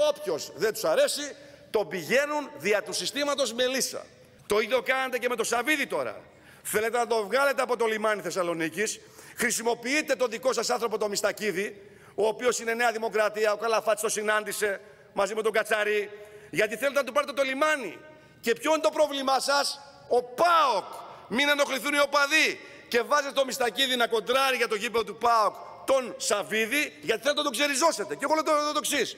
Όποιος δεν τους αρέσει, τον πηγαίνουν δια του συστήματος Μελίσσα. Το ίδιο κάνετε και με το Σαββίδι τώρα. Θέλετε να το βγάλετε από το λιμάνι Θεσσαλονίκης. Χρησιμοποιείτε τον δικό σας άνθρωπο, τον Μιστακίδη, ο οποίος είναι Νέα Δημοκρατία, ο Καλαφάτης το συνάντησε μαζί με τον Κατσαρή, γιατί θέλετε να του πάρετε το λιμάνι. Και ποιο είναι το πρόβλημά σας? Ο ΠΑΟΚ. Μην ενοχληθούν οι οπαδοί. Και βάζετε το Μιστακίδη να κοντράρει για το γήπεδο του ΠΑΟΚ τον Σαββίδη, γιατί θέλετε να τον ξεριζώσετε. Και εγώ λέω το εξής.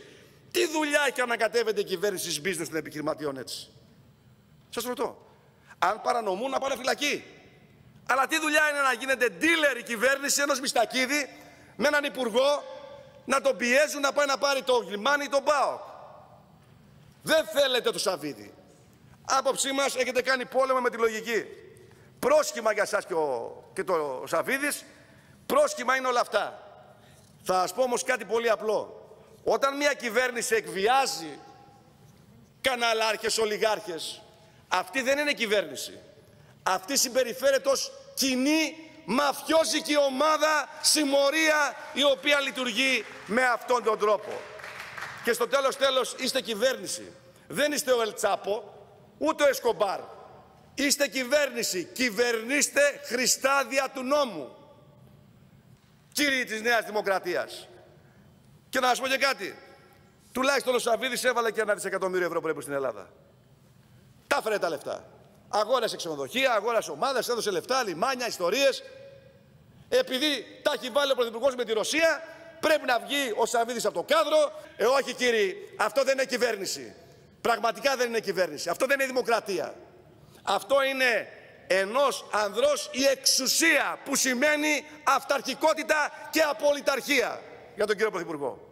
Τι δουλειά έχει ανακατεύεται η κυβέρνηση business των επιχειρηματιών έτσι? Σας ρωτώ. Αν παρανομούν, να πάνε φυλακή. Αλλά τι δουλειά είναι να γίνεται dealer η κυβέρνηση ενός Μιστακίδη με έναν υπουργό να τον πιέζουν να πάει να πάρει το λιμάνι ή τον ΠΑΟΚ? Δεν θέλετε το Σαββίδι. Άποψή μας, έχετε κάνει πόλεμο με τη λογική. Πρόσχημα για σας και το Σαββίδης, πρόσχημα είναι όλα αυτά. Θα σας πω όμως κάτι πολύ απλό. Όταν μια κυβέρνηση εκβιάζει καναλάρχες, ολιγάρχες, αυτή δεν είναι κυβέρνηση. Αυτή συμπεριφέρεται ως κοινή μαφιόζικη ομάδα, συμμορία, η οποία λειτουργεί με αυτόν τον τρόπο. Και στο τέλος είστε κυβέρνηση. Δεν είστε ο Ελτσάπο, ούτε ο Εσκομπάρ. Είστε κυβέρνηση. Κυβερνήστε χρηστά δια του νόμου, κύριοι της Νέας Δημοκρατίας. Και να σας πω και κάτι. Τουλάχιστον ο Σαββίδης έβαλε και 1 δισεκατομμύριο ευρώ περίπου στην Ελλάδα. Τα έφερε τα λεφτά. Αγόρασε ξενοδοχεία, αγόρασε ομάδες, έδωσε λεφτά, λιμάνια, ιστορίες. Επειδή τα έχει βάλει ο Πρωθυπουργός με τη Ρωσία, πρέπει να βγει ο Σαββίδης από το κάδρο. Όχι κύριοι, αυτό δεν είναι κυβέρνηση. Πραγματικά δεν είναι κυβέρνηση. Αυτό δεν είναι δημοκρατία. Αυτό είναι ενός ανδρός η εξουσία, που σημαίνει αυταρχικότητα και απολυταρχία για τον κύριο Πρωθυπουργό.